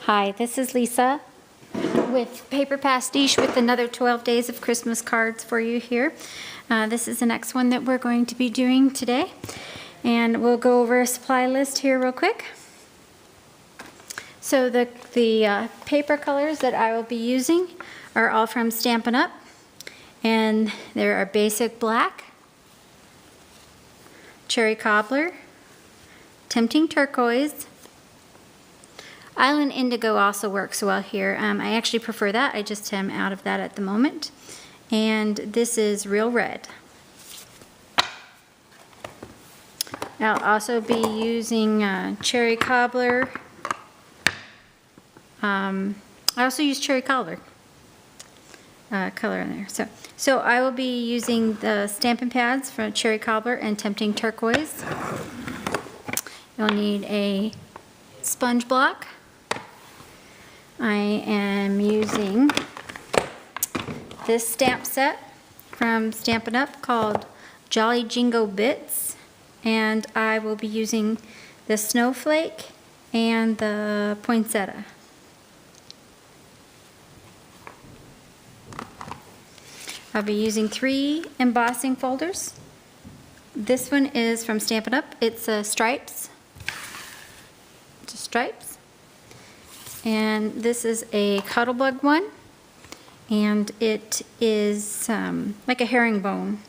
Hi, this is Lisa with Paper Pastiche with another 12 days of Christmas cards for you here. This is the next one that we're going to be doing today. And we'll go over a supply list here real quick. So the paper colors that I will be using are all from Stampin' Up! And there are Basic Black, Cherry Cobbler, Tempting Turquoise. Island Indigo also works well here. I actually prefer that. I just am out of that at the moment. And this is Real Red. I'll also be using Cherry Cobbler. I also use Cherry Cobbler color in there. So I will be using the Stampin' Pads from Cherry Cobbler and Tempting Turquoise. You'll need a sponge block. I am using this stamp set from Stampin' Up! Called Jolly Jingo Bits, and I will be using the Snowflake and the Poinsettia. I'll be using 3 embossing folders. This one is from Stampin' Up! It's Stripes. Just Stripes. And this is a Cuttlebug one, and it is like a herringbone.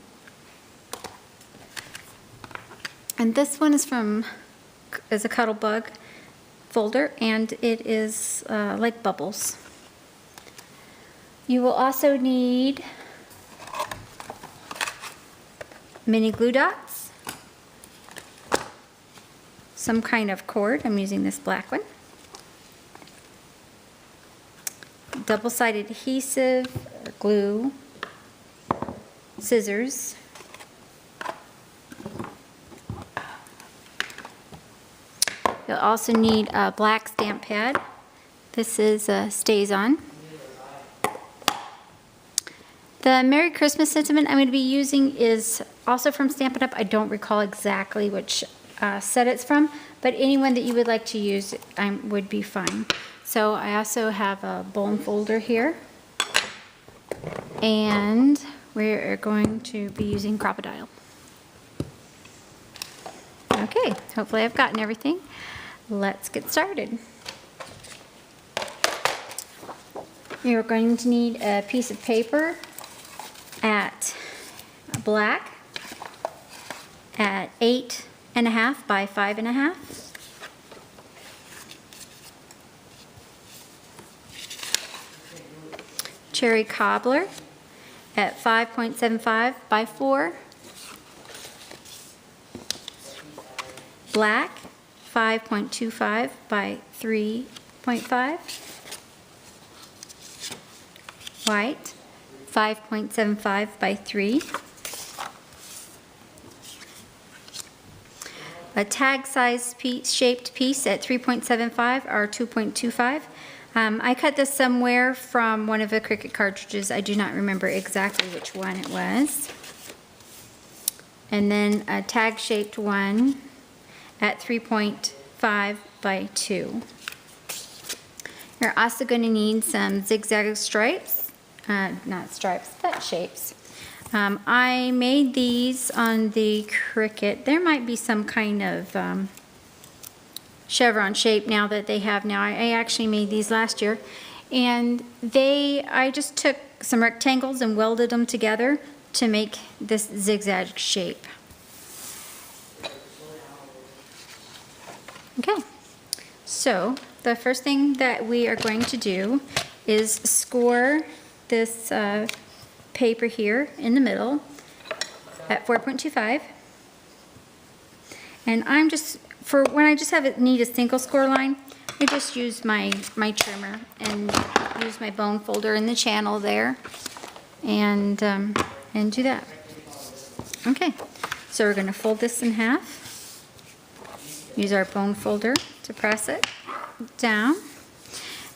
And this one is a Cuttlebug folder, and it is like bubbles. You will also need mini glue dots, some kind of cord. I'm using this black one. Double-sided adhesive, or glue, scissors, you'll also need a black stamp pad. This is StazOn. The Merry Christmas sentiment I'm going to be using is also from Stampin' Up! I don't recall exactly which set it's from, but anyone that you would like to use would be fine. So I also have a bone folder here, and we're going to be using Crop-A-Dile. Okay, hopefully I've gotten everything. Let's get started. You're going to need a piece of paper at black at 8.5 by 5.5. Cherry Cobbler at 5.75 by 4. Black 5.25 by 3.5. White 5.75 by 3. A tag size shaped piece at 3.75 or 2.25. I cut this somewhere from one of the Cricut cartridges. I do not remember exactly which one it was. And then a tag shaped one at 3.5 by 2. You're also going to need some zigzag stripes, not stripes, but shapes. I made these on the Cricut. There might be some kind of chevron shape now that they have now. I actually made these last year, and I just took some rectangles and welded them together to make this zigzag shape. Okay, so the first thing that we are going to do is score this paper here in the middle at 4.25, and I'm just when I just need a single score line, I just use my trimmer and use my bone folder in the channel there, and do that. Okay, so we're going to fold this in half. Use our bone folder to press it down,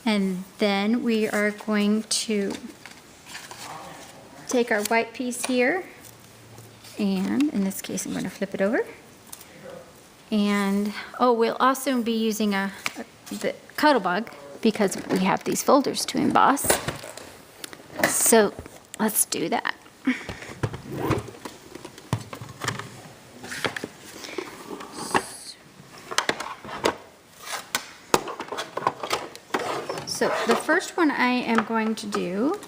and then we are going to take our white piece here, and in this case I'm going to flip it over. And we'll also be using the Cuttlebug because we have these folders to emboss. So let's do that. So the first one I am going to do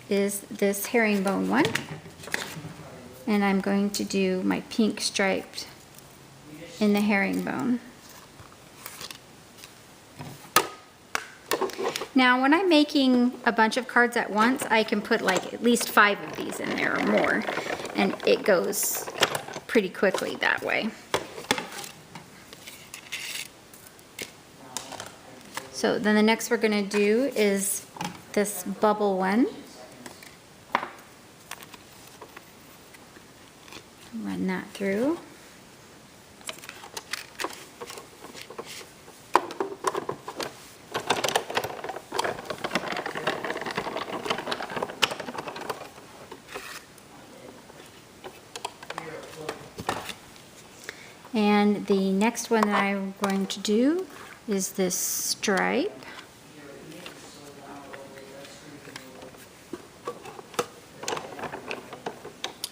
is this herringbone one. And I'm going to do my pink striped in the herringbone. Now, when I'm making a bunch of cards at once, I can put like at least 5 of these in there or more, and it goes pretty quickly that way. So then the next we're gonna do is this bubble one. Run that through. And the next one that I'm going to do is this stripe.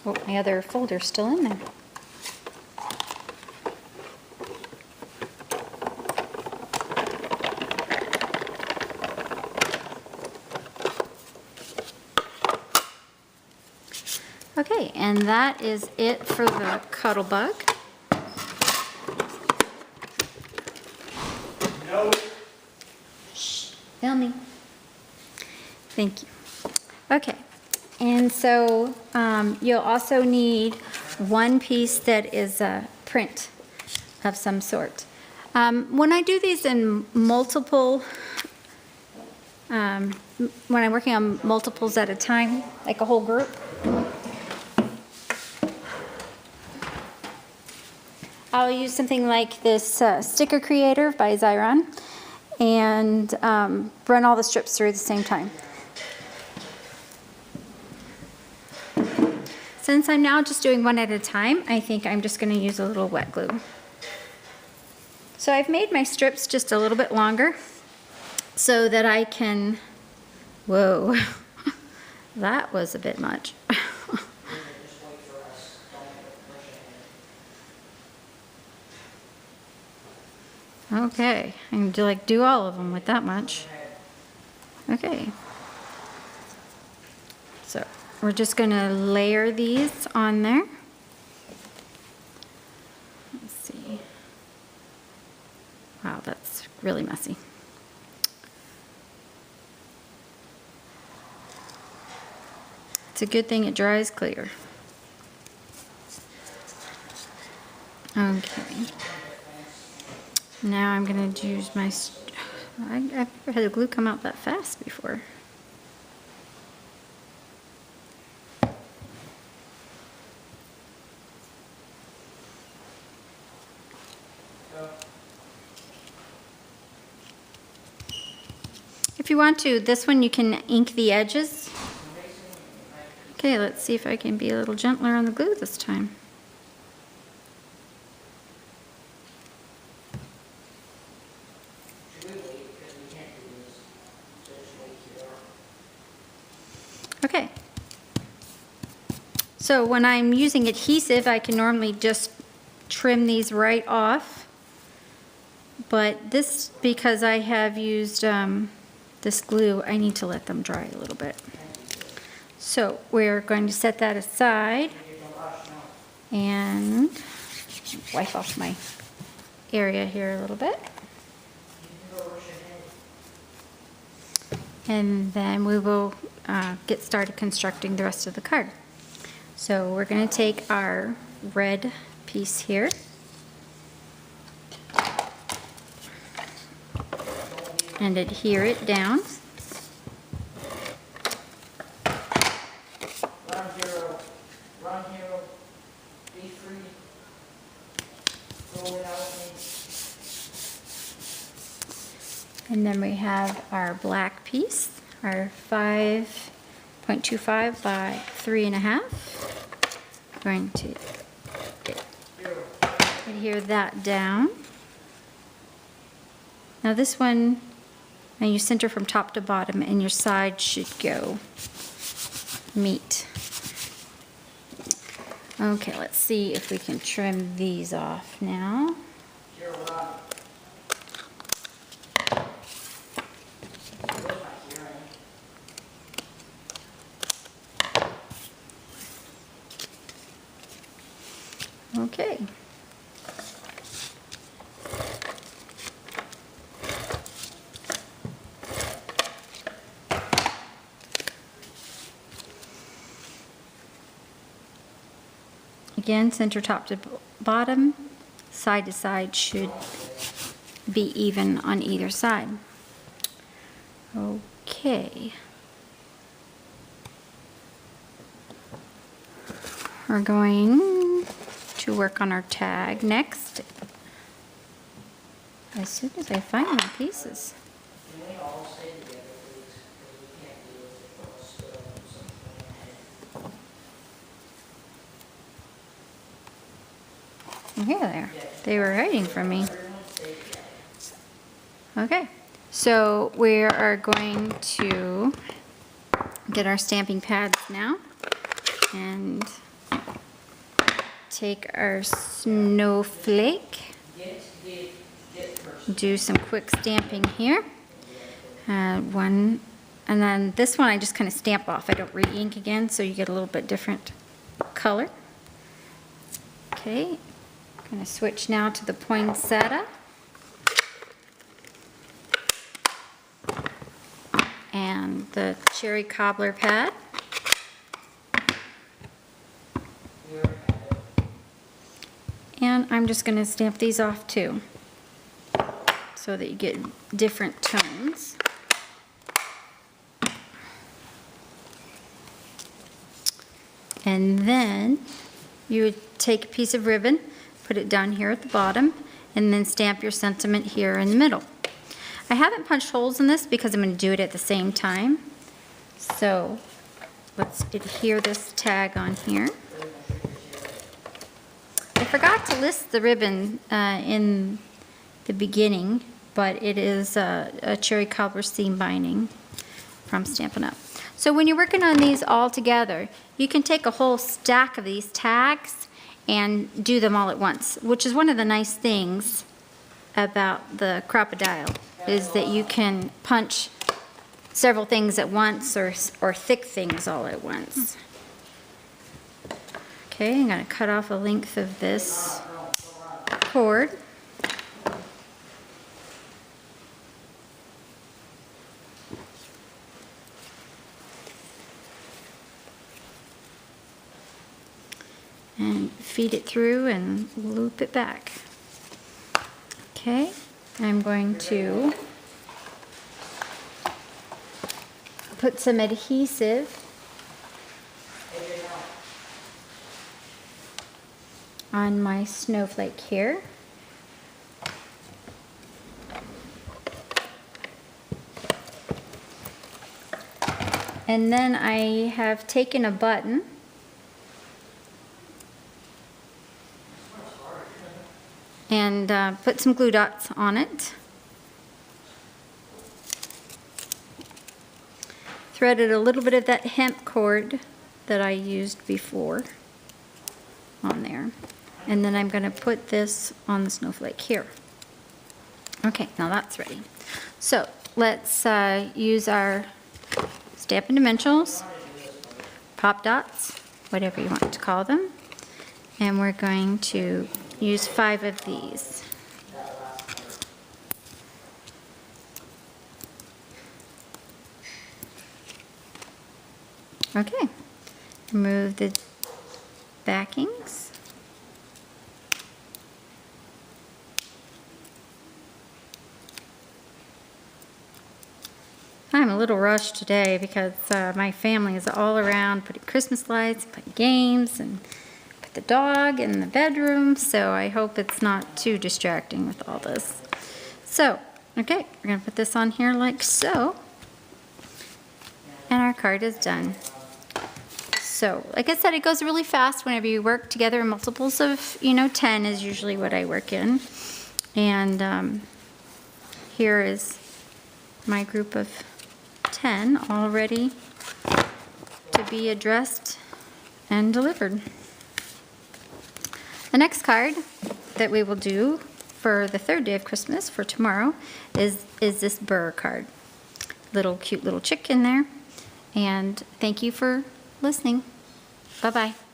Oh, my other folder's still in there. Okay, and that is it for the Cuttlebug. No. Shh, filming. Thank you. Okay, and so you'll also need one piece that is a print of some sort. When I do these in multiple, when I'm working on multiples at a time, like a whole group, I'll use something like this Sticker Creator by Xyron and run all the strips through at the same time. Since I'm now just doing one at a time, I think I'm just going to use a little wet glue. So I've made my strips just a little bit longer so that I can, whoa, that was a bit much. Okay, I can do all of them with that much. Okay. So we're just gonna layer these on there. Let's see. Wow, that's really messy. It's a good thing it dries clear. Okay. Now I'm going to use my, I've never had the glue come out that fast before. If you want to, this one you can ink the edges. Okay, let's see if I can be a little gentler on the glue this time. Okay. So when I'm using adhesive, I can normally just trim these right off. But this, because I have used this glue, I need to let them dry a little bit. So we're going to set that aside and wipe off my area here a little bit. And then we will get started constructing the rest of the card. So we're going to take our red piece here. And adhere it down. Run hero, be free, go without me. And then we have our black piece, our 5.25 by 3.5. Going to adhere that down. Now this one, and you center from top to bottom, and your side should go meet. Okay, let's see if we can trim these off now. Carol, Ron. Where's my hearing? Okay. Again, center top to bottom, side to side should be even on either side. Okay. We're going to work on our tag next. As soon as I find my pieces. Can we all stay together, please? Because we can't deal with it for us, something. Here they are. They were hiding from me. Everyone stay together. Okay, so we are going to get our stamping pads now and take our snowflake, do some quick stamping here. One, and then this one I just kind of stamp off. I don't re-ink again, so you get a little bit different color. Okay, I'm going to switch now to the poinsettia. And the cherry cobbler pad. And I'm just going to stamp these off too, so that you get different tones. And then you would take a piece of ribbon, put it down here at the bottom, and then stamp your sentiment here in the middle. I haven't punched holes in this because I'm going to do it at the same time. So let's adhere this tag on here. I forgot to list the ribbon in the beginning, but it is a cherry cobbler seam binding from Stampin' Up. So when you're working on these all together, you can take a whole stack of these tags and do them all at once, which is one of the nice things about the Crop-A-Dile, is that you can punch several things at once or thick things all at once. Okay, I'm going to cut off a length of this cord. And feed it through and loop it back. Okay, I'm going to put some adhesive on my snowflake here. And then I have taken a button and put some glue dots on it. Threaded a little bit of that hemp cord that I used before on there. And then I'm going to put this on the snowflake here. Okay, now that's ready. So let's use our Stampin' Dimensionals, pop dots, whatever you want to call them. And we're going to use 5 of these. Okay, remove the backings. I'm a little rushed today because my family is all around putting Christmas lights, putting games, and put the dog in the bedroom, so I hope it's not too distracting with all this. So, okay, we're going to put this on here like so, and our card is done. So, like I said, it goes really fast whenever you work together in multiples of, 10 is usually what I work in. And here is my group of 10 all ready to be addressed and delivered. The next card that we will do for the third day of Christmas, for tomorrow, is this Burr card. Cute little chick in there. And thank you for listening. Bye-bye.